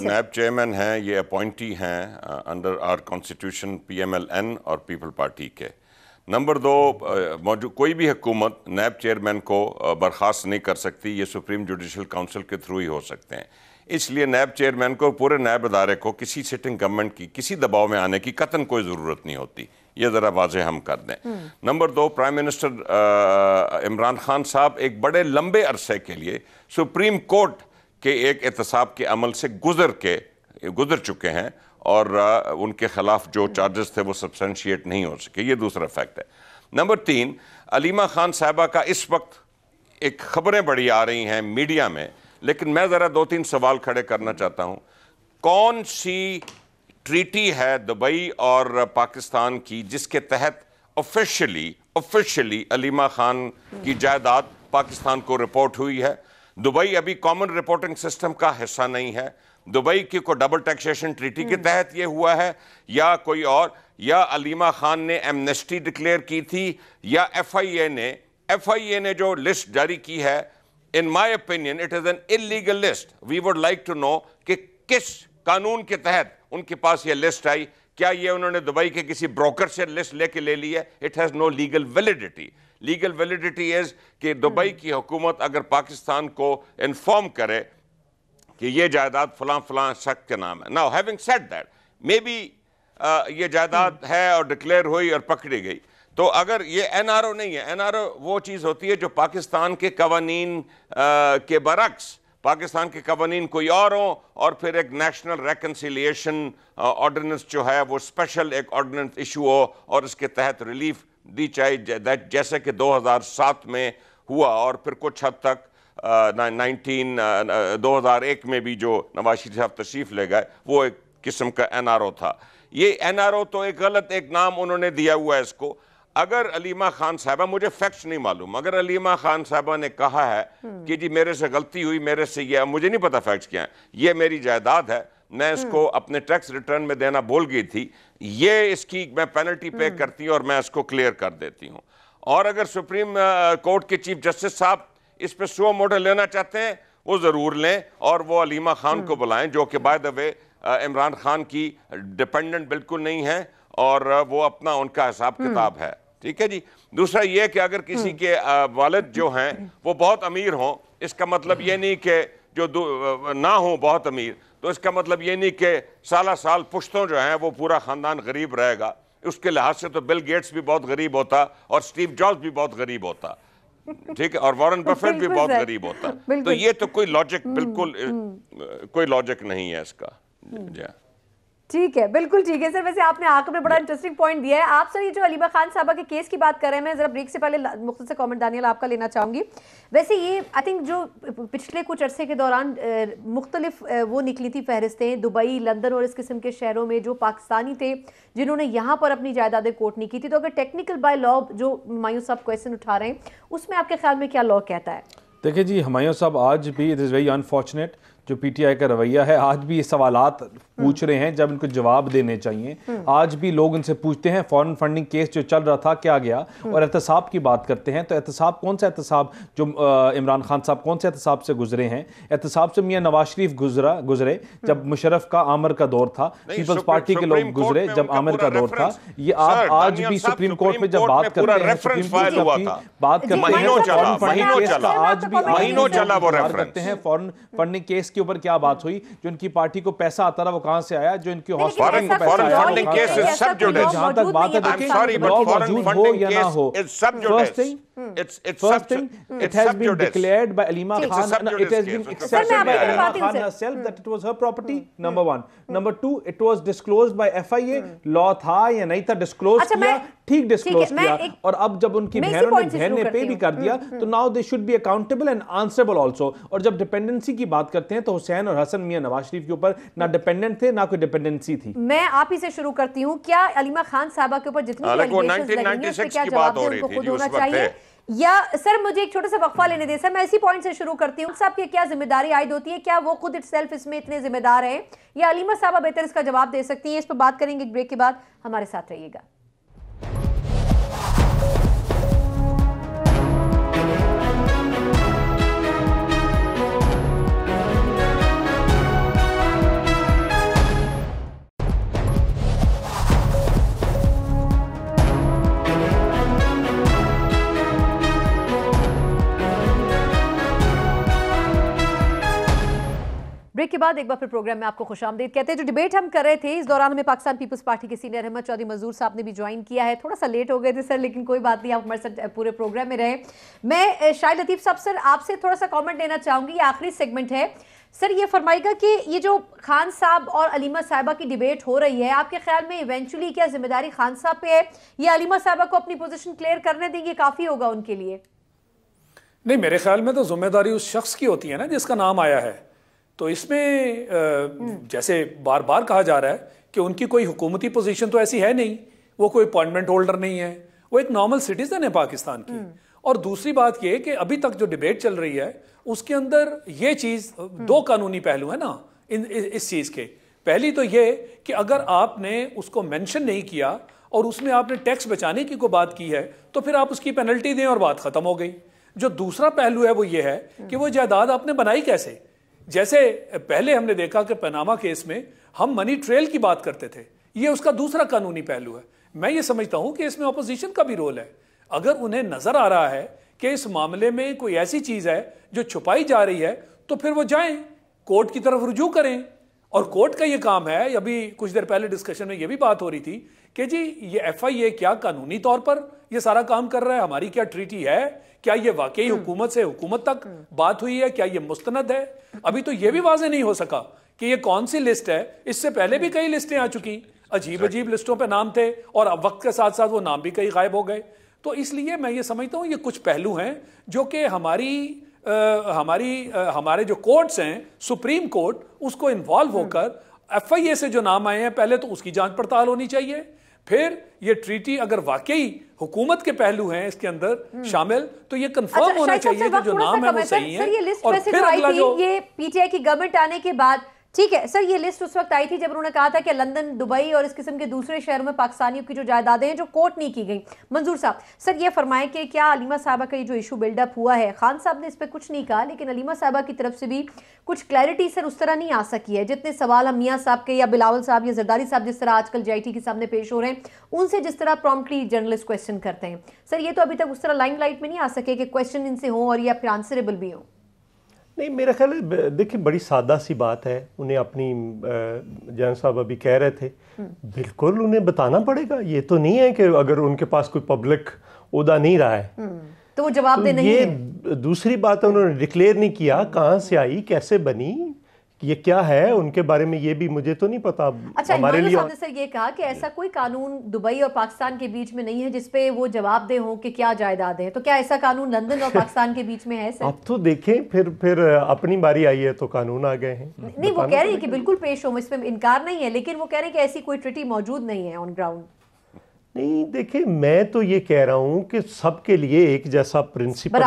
S5: नैब चेयरमैन हैं ये अपॉइंटी हैं अंडर आवर कॉन्स्टिट्यूशन PMLN और पीपल पार्टी के। नंबर दो, कोई भी हुकूमत नैब चेयरमैन को बर्खास्त नहीं कर सकती, ये सुप्रीम जुडिशल काउंसिल के थ्रू ही हो सकते हैं। इसलिए नैब चेयरमैन को, पूरे नैब अदारे को किसी सिटिंग गवर्नमेंट की किसी दबाव में आने की कतन कोई ज़रूरत नहीं होती, ये ज़रा वाज़ेह हम कर दें। नंबर दो, प्राइम मिनिस्टर इमरान खान साहब एक बड़े लंबे अरसे के लिए सुप्रीम कोर्ट के एक एहतसाब के अमल से गुजर चुके हैं और उनके खिलाफ जो चार्जेस थे वो सब्सटेंशिएट नहीं हो सके, ये दूसरा फैक्ट है। नंबर 3, अलीमा खान साहबा का इस वक्त एक खबरें बड़ी आ रही हैं मीडिया में, लेकिन मैं ज़रा 2-3 सवाल खड़े करना चाहता हूँ। कौन सी ट्रीटी है दुबई और पाकिस्तान की जिसके तहत ऑफिशियली अलीमा खान की जायदाद पाकिस्तान को रिपोर्ट हुई है? दुबई अभी कॉमन रिपोर्टिंग सिस्टम का हिस्सा नहीं है। दुबई की कोई डबल टैक्सेशन ट्रीटी के तहत ये हुआ है या कोई और, या अलीमा खान ने एमनेस्टी डिक्लेयर की थी, या एफआईए ने जो लिस्ट जारी की है, in my opinion it is an illegal list. We would like to know कि किस कानून के तहत उनके पास ये लिस्ट आई। क्या ये उन्होंने दुबई के किसी ब्रोकर से लिस्ट लेके ले ली है? It has no legal validity. Legal validity is कि दुबई की हुकूमत अगर पाकिस्तान को इन्फॉर्म करे कि ये जायदाद फलां शख्स के नाम है। Now having said that, may be ये जायदाद है और डिक्लेयर हुई और पकड़ी गई, तो अगर ये एनआरओ नहीं है, एनआरओ वो चीज़ होती है जो पाकिस्तान के कवानीन के बरक्स, पाकिस्तान के कवानीन कोई और हो, और फिर एक नेशनल रेकन्सिलिएशन ऑर्डिनेंस जो है वो स्पेशल एक ऑर्डिनेंस इशू हो और इसके तहत रिलीफ दी जाए, जैसे कि 2007 में हुआ, और फिर कुछ हद तक 2001 में भी जो नवाज शरीफ साहब तशरीफ ले गए वो एक किस्म का एनआरओ था। ये एनआरओ तो एक गलत एक नाम उन्होंने दिया हुआ है इसको। अगर अलीमा खान साहबा, मुझे फैक्ट्स नहीं मालूम, अगर अलीमा खान साहबा ने कहा है कि जी मेरे से गलती हुई, मेरे से ये, मुझे नहीं पता फैक्ट्स क्या है, ये मेरी जायदाद है, मैं इसको अपने टैक्स रिटर्न में देना भूल गई थी, ये इसकी मैं पेनल्टी पे करती हूँ और मैं इसको क्लियर कर देती हूँ। और अगर सुप्रीम कोर्ट के चीफ जस्टिस साहब इस पे सो मोटो लेना चाहते हैं वो ज़रूर लें, और वो अलीमा खान को बुलाएं, जो कि by the way Imran Khan की डिपेंडेंट बिल्कुल नहीं है, और वो अपना उनका हिसाब किताब है। ठीक है जी। दूसरा ये कि अगर किसी के वालिद जो हैं वो बहुत अमीर हों, इसका मतलब ये नहीं कि जो ना हो बहुत अमीर, तो इसका मतलब ये नहीं कि साल पुश्तों जो हैं वो पूरा ख़ानदान गरीब रहेगा। उसके लिहाज से तो बिल गेट्स भी बहुत गरीब होता और स्टीव जॉब्स भी बहुत गरीब होता, ठीक है, और वॉरेन बफेट भी बहुत गरीब होता। तो ये तो कोई लॉजिक, बिल्कुल कोई लॉजिक नहीं है इसका।
S1: ठीक है, बिल्कुल ठीक है सर। वैसे आपने आखिर में बड़ा इंटरेस्टिंग पॉइंट दिया है। आप सर ये जो अलीमा खान साहबा के केस की बात कर रहे हैं, मैं जरा ब्रेक से पहले मुख्तसर कमेंट दानियल आपका लेना चाहूंगी। वैसे ये आई थिंक जो पिछले कुछ अरसे के दौरान मुख्तलिफ वो निकली थी फहरिस्तें दुबई, लंदन और इस किस्म के शहरों में जो पाकिस्तानी थे जिन्होंने यहाँ पर अपनी जायदादें कोर्ट नहीं की थी, तो अगर टेक्निकल बाय लॉ जो हुमायूं साहब क्वेश्चन उठा रहे हैं उसमें आपके ख्याल में क्या लॉ कहता है?
S3: देखिए जी, हुमायूं साहब आज भी, इट इज़ वेरी अनफॉर्चुनेट जो पीटीआई का रवैया है, आज भी ये सवालात पूछ रहे हैं जब इनको जवाब देने चाहिए। आज भी लोग इनसे पूछते हैं फॉरेन फंडिंग केस जो चल रहा था क्या गया, और एहतसाब की बात करते हैं तो एहतसाब कौन सा एहतसाब, जो इमरान खान साहब कौन से एहतसाब से गुजरे हैं? एहतसाब से मियां नवाज शरीफ गुजरे जब मुशर्रफ का आमिर का दौर था, पीपल्स पार्टी के लोग गुजरे जब आमिर का दौर था। ये आप आज भी सुप्रीम कोर्ट में जब बात करते हैं, सुप्रीम कोर्ट की बात करते हैं फॉरेन फंडिंग केस के ऊपर क्या बात हुई, जो इनकी पार्टी को पैसा आता रहा वो कहां से आया, जो इनकी
S5: foreign funding case is sub judice.
S3: जहां तक बात है, देखिए लॉ मौजूद हो या ना हो, first thing it has been declared by Alima Khan, it has been accepted by Alima Khan herself that it was her property, number one. Number two, it was disclosed by FIA, law था या नहीं था, disclose किया, ठीक disclose किया, और अब जब उनकी बहनों ने बहन ने पे भी कर दिया तो now they should be accountable and answerable also. और जब डिपेंडेंसी की बात करते हैं तो हुसैन और हसन मियां नवाज शरीफ के ऊपर ना डिपेंडेंट थे ना कोई डिपेंडेंसी थी।
S1: मैं आप ही से शुरू करती हूं, क्या अलीमा खान साहबा के ऊपर जितनी एलिगेशंस लगी हैं उसपे क्या जवाब दें उनको खुद होना चाहिए, या सर मुझे एक छोटा सा वक्फा लेने दें। सर मैं इसी पॉइंट से शुरू करती हूँ, साहब की क्या जिम्मेदारी आयद होती है, क्या वो खुद इटसेल्फ इसमें इतने जिम्मेदार हैं या अलीमा साहबा बेहतर इसका जवाब दे सकती हैं? इस पर बात करेंगे ब्रेक के बाद, हमारे साथ रहिएगा। ब्रेक के बाद एक बार फिर प्रोग्राम में आपको खुशामदीद कहते हैं। जो डिबेट हम कर रहे थे इस दौरान हमें पाकिस्तान पीपल्स पार्टी के सीनियर अहमद चौधरी मंजूर साहब ने भी ज्वाइन किया है। थोड़ा सा लेट हो गए थे सर, लेकिन कोई बात नहीं, आप हमारे साथ पूरे प्रोग्राम में रहे। मैं शाहिद लतीफ़ साहब सर आपसे थोड़ा सा कमेंट लेना चाहूंगी, ये आखिरी सेगमेंट है। सर ये फरमाइएगा कि ये जो खान साहब और अलीमा साहिबा की डिबेट हो रही है, आपके ख्याल में इवेंचुअली क्या जिम्मेदारी खान साहब पे है या अलीमा साहिबा को अपनी पोजीशन क्लियर करने देंगे काफी होगा उनके लिए?
S4: नहीं, मेरे ख्याल में तो जिम्मेदारी उस शख्स की होती है ना जिसका नाम आया है। तो इसमें जैसे बार बार कहा जा रहा है कि उनकी कोई हुकूमती पोजीशन तो ऐसी है नहीं, वो कोई अपॉइंटमेंट होल्डर नहीं है, वो एक नॉर्मल सिटीजन है पाकिस्तान की। और दूसरी बात यह कि अभी तक जो डिबेट चल रही है उसके अंदर ये चीज, दो कानूनी पहलू है ना इस चीज के। पहली तो ये कि अगर आपने उसको मेंशन नहीं किया और उसमें आपने टैक्स बचाने की कोई बात की है तो फिर आप उसकी पेनल्टी दें और बात खत्म हो गई। जो दूसरा पहलू है वो ये है कि वो जायदाद आपने बनाई कैसे। जैसे पहले हमने देखा कि पनामा केस में हम मनी ट्रेल की बात करते थे, ये उसका दूसरा कानूनी पहलू है। मैं ये समझता हूं कि इसमें ऑपोजिशन का भी रोल है। अगर उन्हें नजर आ रहा है कि इस मामले में कोई ऐसी चीज है जो छुपाई जा रही है तो फिर वो जाएं, कोर्ट की तरफ रुजू करें। और कोर्ट का ये काम है। अभी कुछ देर पहले डिस्कशन में ये भी बात हो रही थी कि जी ये FIA क्या कानूनी तौर पर ये सारा काम कर रहा है, हमारी क्या ट्रीटी है, क्या ये वाकई हुकूमत से हुकूमत तक बात हुई है, क्या ये मुस्तनद है। अभी तो ये भी वाजे नहीं हो सका कि ये कौन सी लिस्ट है। इससे पहले भी कई लिस्टें आ चुकी, अजीब अजीब लिस्टों पे नाम थे और अब वक्त के साथ साथ वो नाम भी कई गायब हो गए। तो इसलिए मैं ये समझता हूं ये कुछ पहलू हैं जो कि हमारे जो कोर्ट्स हैं, सुप्रीम कोर्ट, उसको इन्वॉल्व होकर FIA से जो नाम आए हैं पहले तो उसकी जांच पड़ताल होनी चाहिए। फिर ये ट्रीटी अगर वाकई हुकूमत के पहलू हैं इसके अंदर शामिल तो ये कंफर्म होना चाहिए कि जो नाम है वो सही है।
S1: और फिर अगला जो ये PTI की गवर्नमेंट आने के बाद, ठीक है सर, ये लिस्ट उस वक्त आई थी जब उन्होंने कहा था कि लंदन, दुबई और इस किस्म के दूसरे शहरों में पाकिस्तानियों की जो जायदादें हैं जो कोर्ट नहीं की गई। मंजूर साहब, सर ये फरमाएं कि क्या अलीमा साहिबा का ये जो इशू बिल्डअप हुआ है, खान साहब ने इस पर कुछ नहीं कहा लेकिन अलीमा साहिबा की तरफ से भी कुछ क्लैरिटी सर उस तरह नहीं आ सकी है। जितने सवाल हम मियाँ साहब के या बिलावल साहब या जरदारी साहब जिस तरह आजकल JIT के सामने पेश हो रहे हैं, उनसे जिस तरह प्रॉम्प्टली जर्नलिस्ट क्वेश्चन करते हैं, सर ये तो अभी तक उस तरह लाइमलाइट में नहीं आ सके कि क्वेश्चन इनसे हों और ये आपके आंसरेबल भी हों।
S6: नहीं, मेरा ख्याल है देखिए बड़ी सादा सी बात है। उन्हें अपनी जान साहब अभी कह रहे थे, बिल्कुल उन्हें बताना पड़ेगा। ये तो नहीं है कि अगर उनके पास कोई पब्लिक ओहदा नहीं रहा है
S1: तो वो जवाब दे नहीं
S6: ये
S1: है।
S6: दूसरी बात है, उन्होंने डिक्लेयर नहीं किया कहाँ से आई, कैसे बनी, ये क्या है उनके बारे में, ये भी मुझे तो नहीं पता।
S1: अच्छा,
S6: हमारे लिए
S1: साहब ने सर ये कहा कि ऐसा कोई कानून दुबई और पाकिस्तान के बीच में नहीं है जिसपे वो जवाब दे हो कि क्या जायदाद है। तो क्या ऐसा कानून लंदन और पाकिस्तान के बीच में है सर?
S6: अब तो देखें, फिर अपनी बारी आई है तो कानून आ गए हैं।
S1: नहीं, वो कह रहे हैं कि बिल्कुल पेश हो, इसमें इनकार नहीं है, लेकिन वो कह रहे हैं कि ऐसी कोई ट्रीटी मौजूद नहीं है ऑन ग्राउंड।
S6: नहीं, देखिए मैं तो ये कह रहा हूँ कि सबके लिए एक जैसा प्रिंसिपल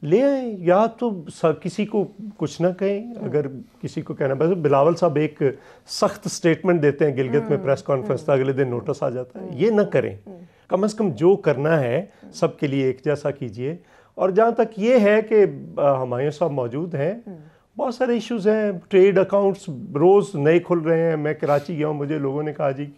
S6: ले आए, या तो किसी को कुछ ना कहें। अगर किसी को कहना, बस बिलावल साहब एक सख्त स्टेटमेंट देते हैं गिलगित में प्रेस कॉन्फ्रेंस, तो अगले दिन नोटिस आ जाता है। ये ना करें, कम से कम जो करना है सबके लिए एक जैसा कीजिए। और जहाँ तक ये है कि हुमायूं साहब मौजूद हैं, बहुत सारे इश्यूज हैं, ट्रेड अकाउंट्स रोज़ नए खुल रहे हैं। मैं कराची गया हूँ, मुझे लोगों ने कहा जी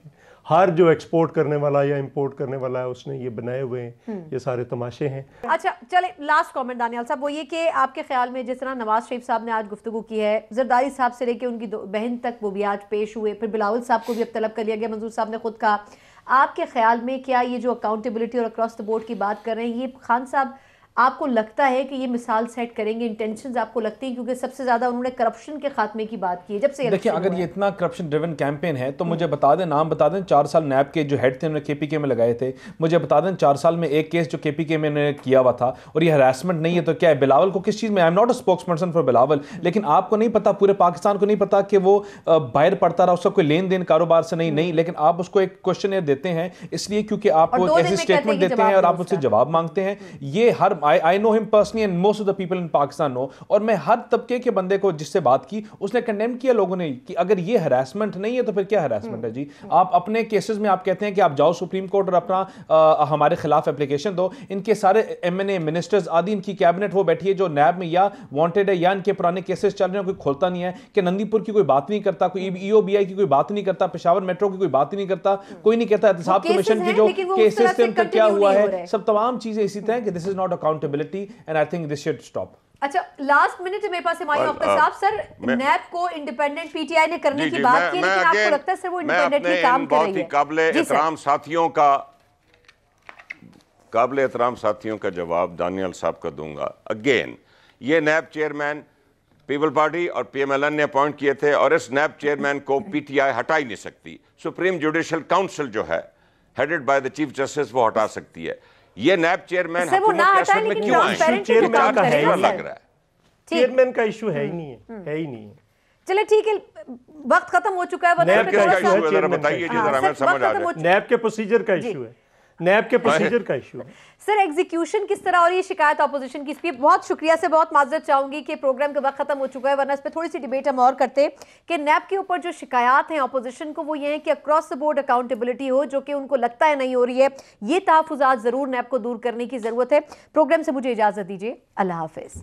S6: हर जो एक्सपोर्ट करने वाला या इंपोर्ट करने वाला है उसने ये बनाए हुए हैं, ये सारे तमाशे हैं।
S1: अच्छा चले, लास्ट कमेंट दानियाल साहब, वो ये कि आपके ख्याल में जिस तरह नवाज शरीफ साहब ने आज गुफ्तगू की है, जरदारी साहब से लेके उनकी बहन तक वो भी आज पेश हुए, फिर बिलावल साहब को भी अब तलब कर लिया गया, मंजूर साहब ने खुद कहा, आपके ख्याल में क्या ये जो अकाउंटेबिलिटी और अक्रॉस द बोर्ड की बात कर रहे हैं, ये खान साहब आपको लगता है कि ये मिसाल सेट करेंगे, इंटेंशंस आपको लगती हैं? क्योंकि सबसे ज्यादा उन्होंने करप्शन के खात्मे की बात की है जब से।
S3: देखिए, अगर ये इतना करप्शन ड्रिवन कैंपेन है तो मुझे बता दें, नाम बता दें, 4 साल नैब के जो हेड थे उन्होंने KPK में लगाए थे। मुझे बता दें 4 साल में एक केस जो KPK में उन्होंने किया हुआ था, और ये हरासमेंट नहीं है तो क्या है? बिलावल को किस चीज़ में, I am not a spokesperson for Bilawal, लेकिन आपको नहीं पता, पूरे पाकिस्तान को नहीं पता कि वो बाहर पड़ता रहा, उसका कोई लेन देन कारोबार से नहीं, लेकिन आप उसको एक क्वेश्चन देते हैं इसलिए क्योंकि आप ऐसी स्टेटमेंट देते हैं और आप उससे जवाब मांगते हैं। ये हर I know him personally and most of the people in Pakistan know, और मैं हर तबके के बंदे को जिससे बात की उसने कंडेम किया लोगों ने कि अगर ये हरासमेंट नहीं है तो फिर क्या हरासमेंट है जी। आप अपने केसेस में आप कहते हैं कि आप जाओ सुप्रीम कोर्ट और अपना हमारे खिलाफ एप्लीकेशन दो। इनके सारे MNA मिनिस्टर्स आदि, इनकी कैबिनेट वो बैठी है जो नैब में या वांटेड है या इनके पुराने केसेस चल रहे हैं, कोई खोलता नहीं है। कि नंदीपुर की कोई बात नहीं करता, कोई EOBI की कोई बात नहीं करता, पेशावर मेट्रो की कोई बात नहीं करता, कोई नहीं कहता एहतसाब कमीशन की जो केसेस थे उनका क्या हुआ है। सब तमाम चीजें इसी तरह कि this is not accountability and I think this should stop.
S1: अच्छा, लास्ट मिनट मेरे पास साहब, सर नैब को इंडिपेंडेंट PTI ने करने की बात की, लेकिन आपको लगता है सर वो इंडिपेंडेंटली काम कर रही है? काबिल एहतराम साथियों का जवाब दानियाल साहब का दूंगा। अगेन, ये नैब चेयरमैन
S5: पीपल पार्टी और पीएमएलएन ने अपॉइंट किए थे, और इस नैब चेयरमैन को पीटीआई हटा ही नहीं सकती। सुप्रीम जुडिशियल काउंसिल जो है headed by the chief justice वो हटा सकती है। ये नैब चेयरमैन हुकूमत के असर में क्यों आए?
S6: चेयरमैन का है
S5: लग रहा है,
S6: चेयरमैन का इशू है ही नहीं है ही नहीं है।
S1: चले ठीक है, वक्त खत्म हो चुका है।
S5: नैब किसका इशू है जरा बताइए जी, जरा हमें समझ आ जाए।
S6: नैब के प्रोसीजर का इशू है, नैब के प्रोसीजर का इशू है।
S1: सर एग्जीक्यूशन किस तरह, और ये शिकायत ऑपोजिशन की, इस पर बहुत शुक्रिया से बहुत माजरत चाहूंगी कि प्रोग्राम का वक्त खत्म हो चुका है, वरना इस पर थोड़ी सी डिबेट हम और करते कि नैब के ऊपर जो शिकायत हैं ऑपोजिशन को, वो ये है कि अक्रॉस द बोर्ड अकाउंटेबिलिटी हो, जो कि उनको लगता है नहीं हो रही है। ये तहफुजात जरूर नैब को दूर करने की जरूरत है। प्रोग्राम से मुझे इजाजत दीजिए, अल्लाह हाफिज।